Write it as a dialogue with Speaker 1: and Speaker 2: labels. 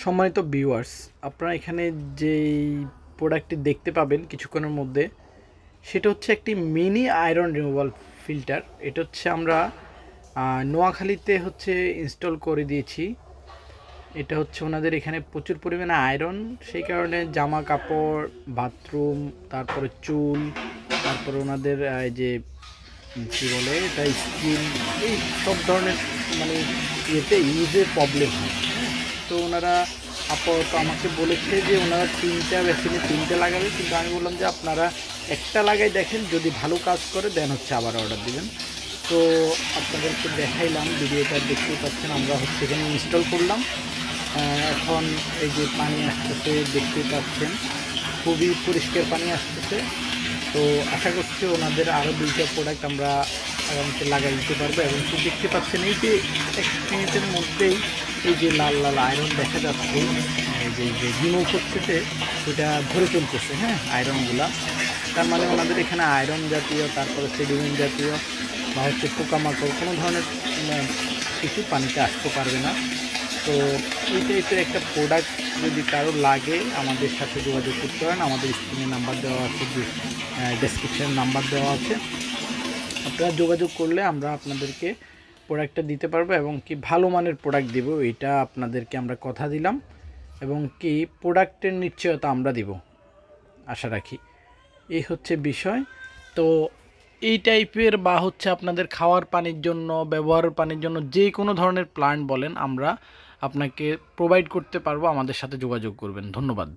Speaker 1: সম্মানিত ভিউয়ার্স, আপনারা এখানে যেই প্রোডাক্টটি দেখতে পাবেন কিছুক্ষণের মধ্যে, সেটা হচ্ছে একটি মিনি আয়রন রিমুভাল ফিল্টার। এটা হচ্ছে আমরা নোয়াখালীতে হচ্ছে ইনস্টল করে দিয়েছি। এটা হচ্ছে ওনাদের এখানে প্রচুর পরিমাণে আয়রন, সেই কারণে জামা কাপড়, বাথরুম, তারপরে চুল, তারপরে ওনাদের এই যে কী বলে এটা স্কিন, এই সব ধরনের মানে ইয়েতে ইউজের প্রবলেম হয়। তো ওনারা আপাতত আমাকে বলেছে যে ওনারা 3টা বেসিনে 3টে লাগাবে, কিন্তু আমি বললাম যে আপনারা একটা লাগাই দেখেন, যদি ভালো কাজ করে দেন হচ্ছে আবার অর্ডার দিবেন। তো আপনাদেরকে দেখাইলাম, ভিডিওটা দেখতেই পাচ্ছেন, আমরা হচ্ছে এখানে ইনস্টল করলাম। এখন এই যে পানি আসতেছে দেখতেই পাচ্ছেন, খুবই পরিষ্কার পানি আসতেছে। তো আশা করছি ওনাদের আরও 2টা প্রোডাক্ট আমরা আগামীতে লাগাই দিতে পারবো। এবং কি দেখতে পাচ্ছেন এই যে 1 মিনিটের মধ্যেই এই যে লাল লাল আয়রন দেখা যাচ্ছে, এই যে রিমুভ করতেছে, এটা ধরে চলতেছে, হ্যাঁ, আয়রনগুলা। তার মানে ওনাদের এখানে আয়রন জাতীয়, তারপরে সেডিমেন্ট জাতীয় বা হচ্ছে পোকামাকড় কোনো ধরনের কিছু পানিতে আসতে পারবে না। তো এই টাইপের একটা প্রোডাক্ট যদি কারো লাগে আমাদের সাথে যোগাযোগ করতে পারেন। আমাদের স্ক্রিনে নাম্বার দেওয়া আছে, ডেসক্রিপশানে নাম্বার দেওয়া আছে। আপনারা যোগাযোগ করলে আমরা আপনাদেরকে প্রোডাক্টটা দিতে পারবো, এবং কি ভালো মানের প্রোডাক্ট দেবো, এটা আপনাদেরকে আমরা কথা দিলাম। এবং কি প্রোডাক্টের নিশ্চয়তা আমরা দিব, আশা রাখি। এই হচ্ছে বিষয়। তো এই টাইপের বা হচ্ছে আপনাদের খাওয়ার পানির জন্য, ব্যবহারের পানির জন্য যে কোনো ধরনের প্ল্যান্ট বলেন, আমরা আপনাকে প্রোভাইড করতে পারবো। আমাদের সাথে যোগাযোগ করবেন। ধন্যবাদ।